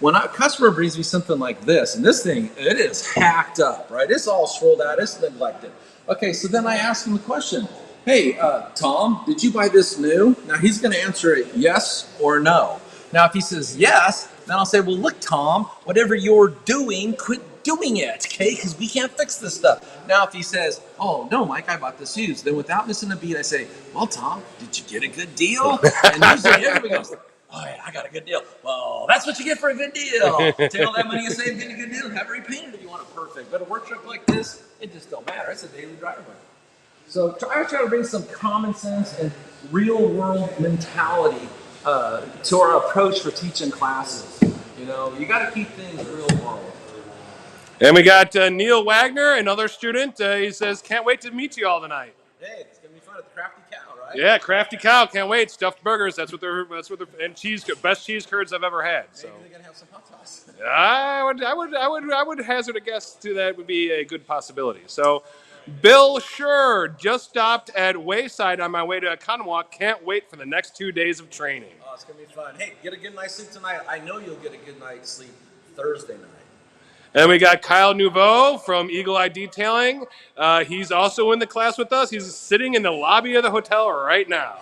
When a customer brings me something like this, and this thing, it is hacked up, right? It's all swirled out. It's neglected. Okay, so then I ask him the question, hey, Tom, did you buy this new? Now, he's going to answer it yes or no. Now, if he says yes, then I'll say, well, look, Tom, whatever you're doing, quit doing it, okay? Because we can't fix this stuff. Now, if he says, oh, no, Mike, I bought this used, then without missing a beat, I say, well, Tom, did you get a good deal? And usually everybody goes, oh, yeah, I got a good deal. Well, that's what you get for a good deal. Take all that money you save, get a good deal, have it repainted if you want it perfect. But a work truck like this, it just don't matter. It's a daily driver. So I try to bring some common sense and real-world mentality to our approach for teaching classes. You got to keep things real world. And we got Neil Wagner, another student. He says, can't wait to meet you all tonight. Hey, it's gonna be fun at the Crafty Cow, right? Yeah, Crafty Cow, can't wait. Stuffed burgers, that's what they're, and cheese, best cheese curds I've ever had. So Maybe they're gonna have some hot sauce. I would hazard a guess to that would be a good possibility. So, Bill Schur just stopped at Wayside on my way to Oconomowoc. Can't wait for the next 2 days of training. Oh, it's gonna be fun. Hey, get a good night's sleep tonight. I know you'll get a good night's sleep Thursday night. And we got Kyle Nouveau from Eagle Eye Detailing. He's also in the class with us. He's sitting in the lobby of the hotel right now.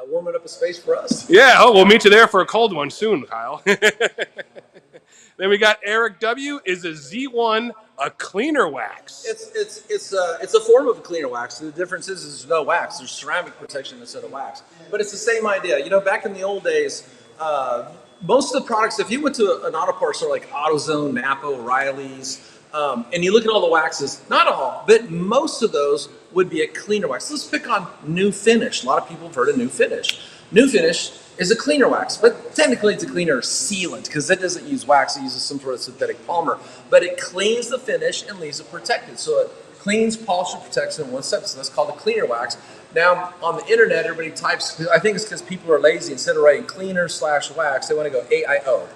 Warming up a space for us. Yeah, oh, we'll meet you there for a cold one soon, Kyle. Then we got Eric W. Is a Z1 a cleaner wax? It's a form of a cleaner wax. The difference is there's no wax. There's ceramic protection instead of wax. But it's the same idea. You know, back in the old days, most of the products, if you went to an auto parts store like AutoZone, Napa, O'Reilly's, and you look at all the waxes, not all, but most of those would be a cleaner wax. Let's pick on New Finish. A lot of people have heard of New Finish. New Finish is a cleaner wax, but technically it's a cleaner sealant because it doesn't use wax, it uses some sort of synthetic polymer, but it cleans the finish and leaves it protected. So it cleans, polishes, and protects in one step. So that's called a cleaner wax. Now, on the internet, everybody types, I think it's because people are lazy. Instead of writing cleaner / wax, they want to go AIO,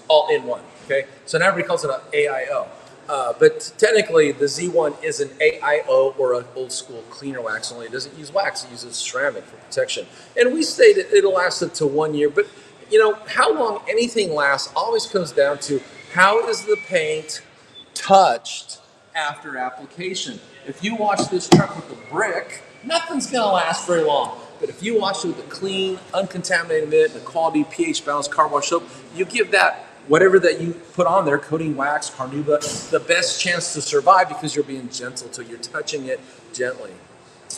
all in one, okay? So now everybody calls it an AIO. But technically, the Z1 is an AIO or an old school cleaner wax, only it doesn't use wax, it uses ceramic for protection. And we stated it'll last up to 1 year, but you know, how long anything lasts always comes down to how is the paint touched after application. If you wash this truck with a brick, nothing's gonna last very long. But if you wash it with a clean, uncontaminated mitt, a quality pH balanced car wash soap, you give that whatever that you put on there, coating wax, carnauba, the best chance to survive because you're being gentle to it. You're touching it gently.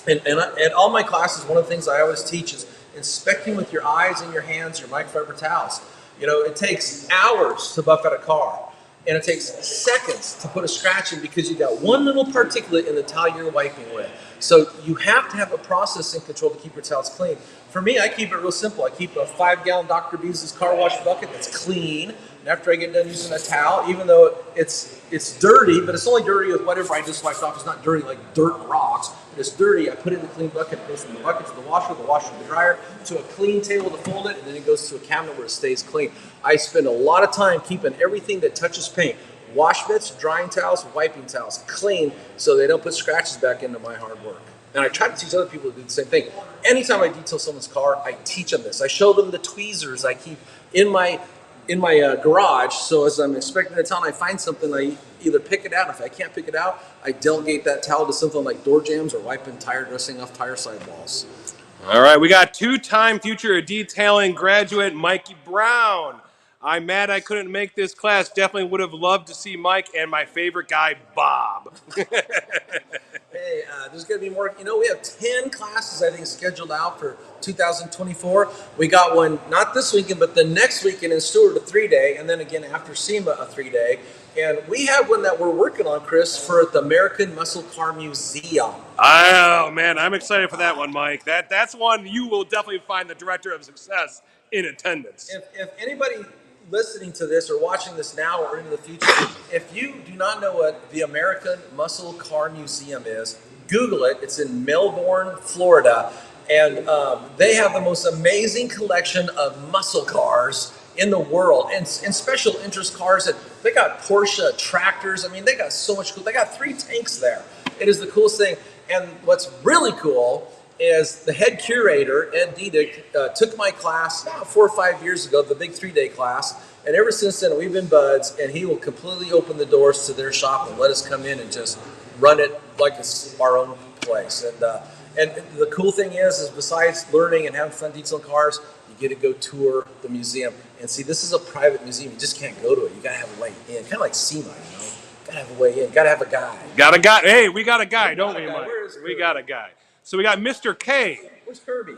And all my classes, one of the things I always teach is inspecting with your eyes and your hands, your microfiber towels. You know, it takes hours to buff out a car. And it takes seconds to put a scratch in because you got one little particulate in the towel you're wiping with. So you have to have a process in control to keep your towels clean. For me, I keep it real simple. I keep a 5-gallon Dr. Beasley's car wash bucket that's clean. And after I get done using a towel, even though it's dirty, but it's only dirty with whatever I just wiped off. It's not dirty like dirt and rocks. But it's dirty. I put it in the clean bucket. It goes from the bucket to the washer to the dryer, to a clean table to fold it, and then it goes to a cabinet where it stays clean. I spend a lot of time keeping everything that touches paint, wash mitts, drying towels, wiping towels, clean so they don't put scratches back into my hard work. And I try to teach other people to do the same thing. Anytime I detail someone's car, I teach them this. I show them the tweezers I keep in my garage. So as I'm inspecting the towel and I find something, I either pick it out. If I can't pick it out, I delegate that towel to something like door jambs or wiping tire dressing off tire sidewalls. All right, we got two-time future detailing graduate Mikey Brown. I'm mad I couldn't make this class. Definitely would have loved to see Mike and my favorite guy, Bob. Hey, there's going to be more. You know, we have 10 classes, I think, scheduled out for 2024. We got one, not this weekend, but the next weekend in Stewart, a 3-day, and then again after SEMA, a 3-day. And we have one that we're working on, Chris, for the American Muscle Car Museum. Oh, man, I'm excited for that one, Mike. That's one you will definitely find the director of success in attendance. If anybody listening to this or watching this now or into the future, if you do not know what the American Muscle Car Museum is, Google it. It's in Melbourne, Florida, and they have the most amazing collection of muscle cars in the world, and special interest cars. And they got Porsche tractors. I mean, they got so much cool. They got 3 tanks there. It is the coolest thing. And what's really cool is the head curator, Ed Diedick, took my class 4 or 5 years ago, the big 3-day class, and ever since then we've been buds, and he will completely open the doors to their shop and let us come in and just run it like it's our own place. And the cool thing is besides learning and having fun detailing cars, you get to go tour the museum. And see, this is a private museum. You just can't go to it. You got to have a way in, kind of like SEMA, you know? Got to have a way in. Got to have a guy. Got a guy. Hey, we got a guy, don't we, Mike? We got a guy. So we got Mr. K. Where's Kirby?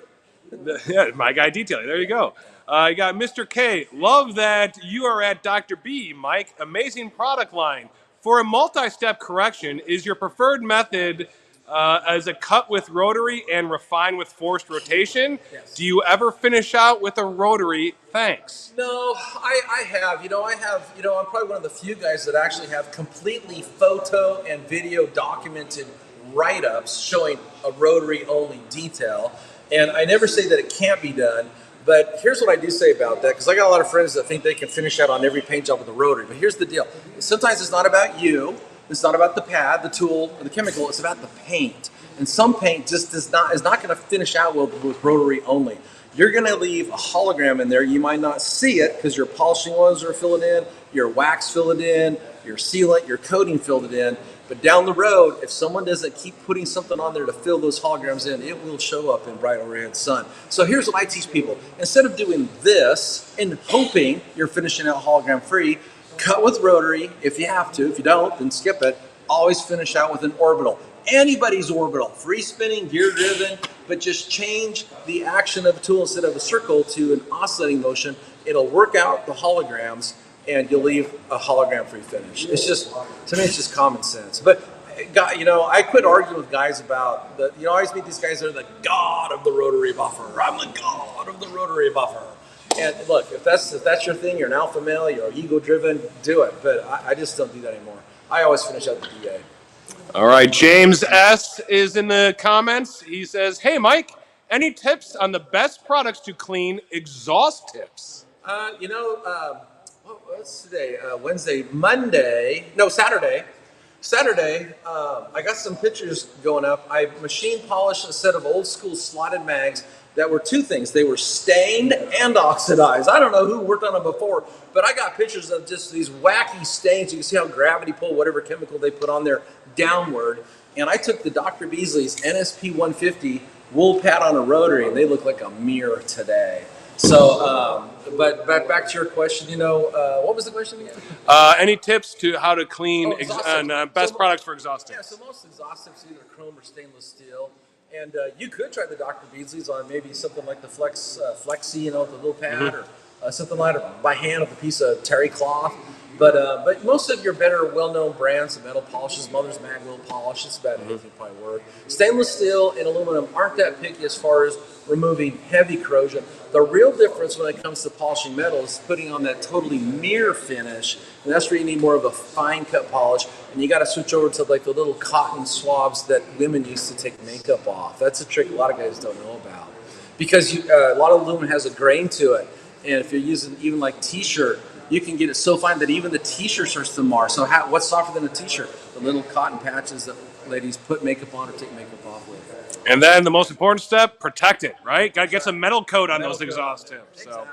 Yeah, my guy detailing. There you go. You got Mr. K. Love that you are at Dr. B, Mike. Amazing product line. For a multi-step correction, is your preferred method As a cut with rotary and refine with forced rotation. Yes. Do you ever finish out with a rotary? Thanks. No, I have. I'm probably one of the few guys that actually have completely photo and video documented write-ups showing a rotary-only detail. And I never say that it can't be done, but here's what I do say about that, because I got a lot of friends that think they can finish out on every paint job with a rotary. But here's the deal. Sometimes it's not about you. It's not about the pad, the tool, or the chemical. It's about the paint. And some paint just is not going to finish out with rotary only. You're going to leave a hologram in there. You might not see it because your polishing oils are filling in, your wax filled in, your sealant, your coating filled it in. But down the road, if someone doesn't keep putting something on there to fill those holograms in, it will show up in bright overhead sun. So here's what I teach people. Instead of doing this and hoping you're finishing out hologram free, cut with rotary if you have to. If you don't, then skip it. Always finish out with an orbital. Anybody's orbital, free spinning, gear driven, but just change the action of a tool instead of a circle to an oscillating motion. It'll work out the holograms and you'll leave a hologram free finish. It's just, to me, it's just common sense. But I quit arguing with guys about I always meet these guys that are the god of the rotary buffer. I'm the god of the rotary buffer. And look, if that's your thing, you're an alpha male, you're ego driven, do it. But I just don't do that anymore. I always finish out the DA. All right, James S. is in the comments. He says, hey, Mike, any tips on the best products to clean exhaust tips? What's today? Wednesday, Saturday. Saturday, I got some pictures going up. I machine polished a set of old school slotted mags that were two things. They were stained and oxidized. I don't know who worked on them before, but I got pictures of just these wacky stains. You can see how gravity pull whatever chemical they put on there downward. And I took the Dr. Beasley's NSP 150 wool pad on a rotary, and they look like a mirror today. So, but back to your question, what was the question again? Any tips to how to clean best products for exhaust tips? Yeah, so most exhaust tips are either chrome or stainless steel. And you could try the Dr. Beasley's on maybe something like the Flexi, the little pad, or something like by hand with a piece of terry cloth. But most of your better, well-known brands, the metal polishes, Mother's Mag will polish. It's about anything probably work. Stainless steel and aluminum aren't that picky as far as removing heavy corrosion. The real difference when it comes to polishing metal is putting on that totally mirror finish, and that's where you need more of a fine cut polish. And you got to switch over to like the little cotton swabs that women used to take makeup off. That's a trick a lot of guys don't know about, because a lot of aluminum has a grain to it, and if you're using even like T-shirt, you can get it so fine that even the T-shirt starts to mar. So what's softer than a T-shirt? The little cotton patches that ladies put makeup on or take makeup off with. And then the most important step, protect it, right? Got to get some metal coat on those exhaust tips. Exactly.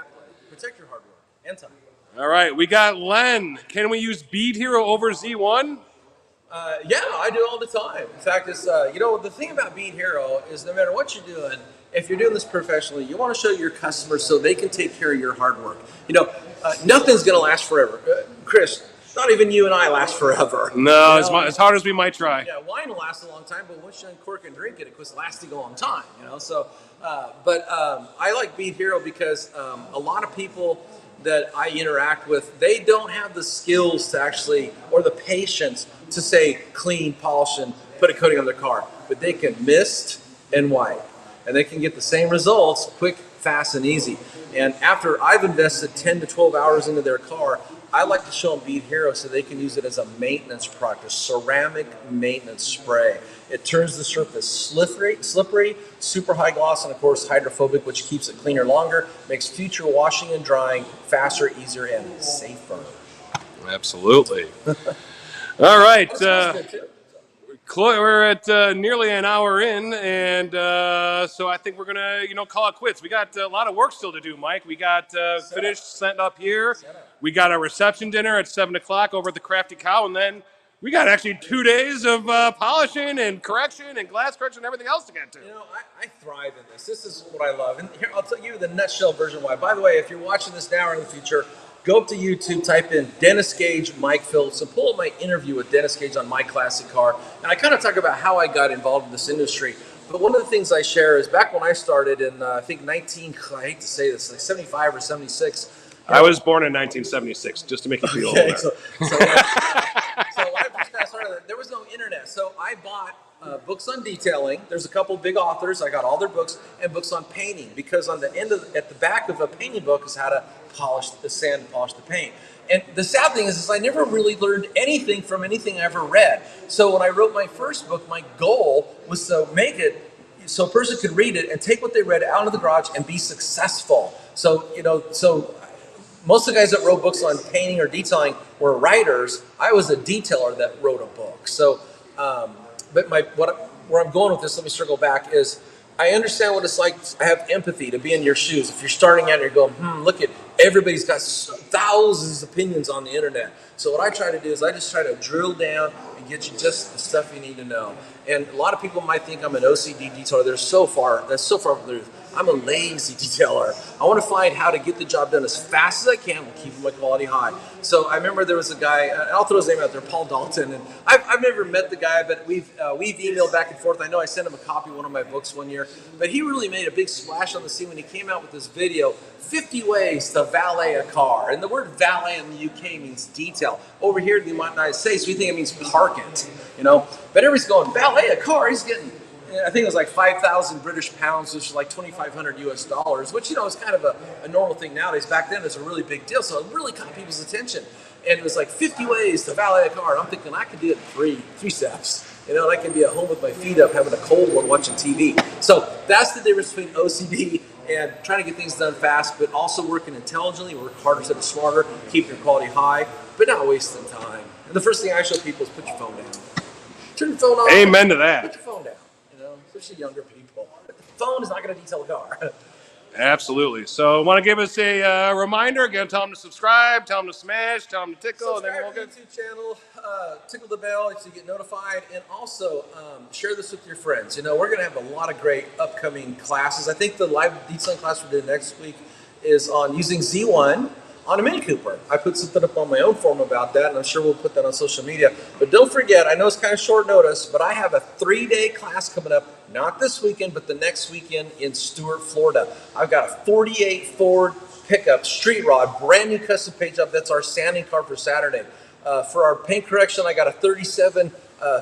Protect your hardware and time. All right, we got Len. Can we use Bead Hero over Z1? Yeah, I do all the time. In fact, it's the thing about Bead Hero is no matter what you're doing, if you're doing this professionally, you want to show your customers so they can take care of your hard work. Nothing's going to last forever. Chris, not even you and I last forever. No, as hard as we might try. Yeah, wine will last a long time, but once you uncork and drink it, it quits lasting a long time. So, I like Bead Hero because a lot of people that I interact with, they don't have the skills to actually, or the patience to say clean, polish, and put a coating on their car. But they can mist and wipe, and they can get the same results quick, fast, and easy. And after I've invested 10 to 12 hours into their car, I like to show them Bead Hero so they can use it as a maintenance product, a ceramic maintenance spray. It turns the surface slippery, super high gloss, and of course hydrophobic, which keeps it cleaner longer, makes future washing and drying faster, easier, and safer. Absolutely. All right. We're at nearly an hour in, and so I think we're gonna, call it quits. We got a lot of work still to do, Mike. We got finished, sent up here. We got a reception dinner at 7:00 over at the Crafty Cow, and then we got actually 2 days of polishing and correction and glass correction and everything else to get to. I thrive in this. This is what I love, and here I'll tell you the nutshell version why. By the way, if you're watching this now or in the future, go up to YouTube, type in Dennis Gage, Mike Phillips, and pull up my interview with Dennis Gage on My Classic Car. And I kind of talk about how I got involved in this industry. But one of the things I share is back when I started in, I think, I hate to say this, like 75 or 76. I was born in 1976, just to make you feel older. So when I first got started, there was no internet, so I bought books on detailing. There's a couple big authors. I got all their books, and books on painting, because on the end of at the back of a painting book is how to polish the sand and polish the paint. And the sad thing is I never really learned anything from anything I ever read. So when I wrote my first book, my goal was to make it so a person could read it and take what they read out of the garage and be successful. So, so most of the guys that wrote books on painting or detailing were writers. I was a detailer that wrote a book. So, but where I'm going with this, let me circle back, is I understand what it's like. I have empathy to be in your shoes. If you're starting out and you're going, look at, everybody's got thousands of opinions on the internet. So what I try to do is I just try to drill down and get you just the stuff you need to know. And a lot of people might think I'm an OCD detailer. That's so far from the truth. I'm a lazy detailer. I want to find how to get the job done as fast as I can while keeping my quality high. So I remember there was a guy, and I'll throw his name out there, Paul Dalton, and I've never met the guy, but we've emailed back and forth. I know I sent him a copy of one of my books one year, but he really made a big splash on the scene when he came out with this video, 50 ways to valet a car. And the word valet in the UK means detail. Over here in the United States, we think it means park it, But everybody's going, valet a car, he's getting, I think it was like 5,000 British pounds, which is like 2,500 US dollars, which, is kind of a normal thing nowadays. Back then, it's a really big deal. So it really caught people's attention. And it was like 50 ways to valet a car. And I'm thinking I could do it in three steps. And I can be at home with my feet up, having a cold one, watching TV. So that's the difference between OCD and trying to get things done fast, but also working intelligently, work harder instead of smarter, keep your quality high, but not wasting time. And the first thing I show people is put your phone down. Turn your phone off. Amen to that. Put your phone down. Especially younger people. But the phone is not going to detail a car. Absolutely. So, want to give us a reminder again? Tell them to subscribe, tell them to smash, tell them to tickle, Subscribe and then we'll to the YouTube channel, tickle the bell so you get notified, and also share this with your friends. We're going to have a lot of great upcoming classes. I think the live detailing class we're doing next week is on using Z1 on a Mini Cooper. I put something up on my own forum about that, and I'm sure we'll put that on social media. But don't forget, I know it's kind of short notice, but I have a 3-day class coming up, not this weekend, but the next weekend in Stuart, Florida. I've got a 48 Ford pickup street rod, brand new custom paint job. That's our sanding car for Saturday. For our paint correction, I got a 37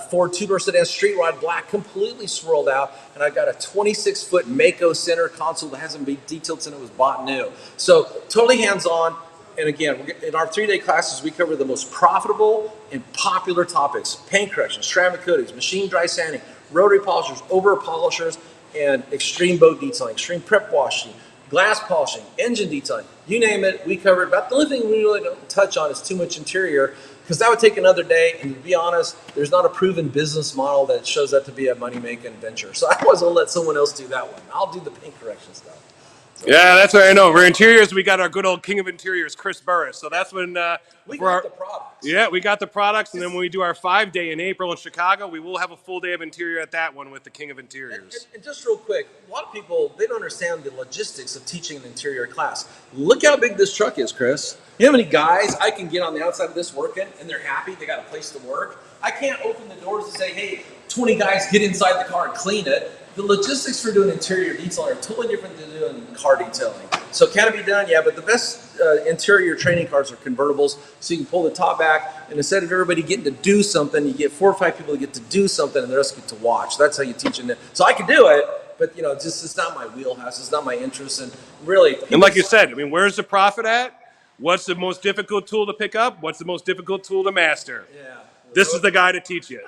Ford two-door sedan street rod, black, completely swirled out, and I've got a 26-foot Mako center console that hasn't been detailed since it was bought new. So totally hands-on. And again, in our 3-day classes, we cover the most profitable and popular topics: paint correction, ceramic coatings, machine dry sanding, rotary polishers, over polishers, and extreme boat detailing, extreme prep washing, glass polishing, engine detailing, you name it, we cover it. But the only thing we really don't touch on is too much interior, because that would take another day. And to be honest, there's not a proven business model that shows that to be a money-making venture. So I was going to let someone else do that one. I'll do the paint correction stuff. Yeah, that's what I know. For interiors, we got our good old king of interiors, Chris Burris. So that's when we got the products. Yeah, we got the products, and then when we do our 5-day in April in Chicago, we will have a full day of interior at that one with the king of interiors. And just real quick, a lot of people, they don't understand the logistics of teaching an interior class. Look how big this truck is, Chris. You know how many guys I can get on the outside of this working, and they're happy, they got a place to work? I can't open the doors and say, hey, 20 guys get inside the car and clean it. The logistics for doing interior detailing are totally different than doing car detailing. So can it be done? Yeah, but the best interior training cars are convertibles, so you can pull the top back, and instead of everybody getting to do something, you get 4 or 5 people to get to do something, and the rest get to watch. That's how you teach it. So I can do it, but just it's not my wheelhouse. It's not my interest, and really. And like you said, where's the profit at? What's the most difficult tool to pick up? What's the most difficult tool to master? Yeah. This is the guy to teach you.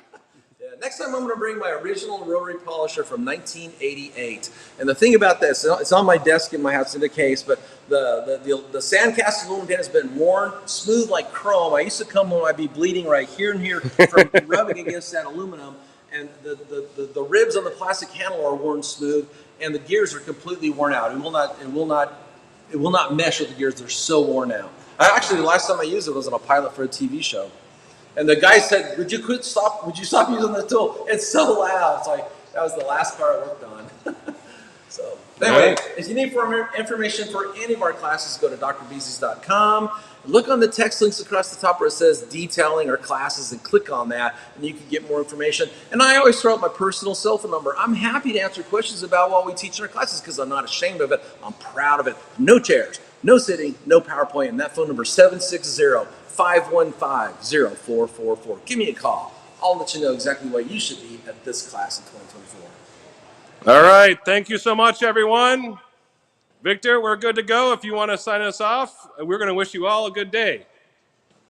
Next time I'm going to bring my original rotary polisher from 1988. And the thing about this, it's on my desk in my house in the case, but the sandcasting aluminum has been worn smooth like chrome. I used to come when I'd be bleeding right here and here from rubbing against that aluminum, and the ribs on the plastic handle are worn smooth, and the gears are completely worn out. It will not mesh with the gears. They're so worn out. Actually, the last time I used it was on a pilot for a TV show. And the guy said, would you stop using the tool? It's so loud. It's like, that was the last car I worked on. So anyway, if you need more information for any of our classes, go to drbeasleys.com. Look on the text links across the top where it says detailing or classes, and click on that, and you can get more information. And I always throw out my personal cell phone number. I'm happy to answer questions about what we teach in our classes, because I'm not ashamed of it. I'm proud of it. No chairs, no sitting, no PowerPoint. And that phone number is 760-515-0444. Give me a call. I'll let you know exactly where you should be at this class in 2024. All right. Thank you so much, everyone. Victor, we're good to go. If you want to sign us off, we're going to wish you all a good day.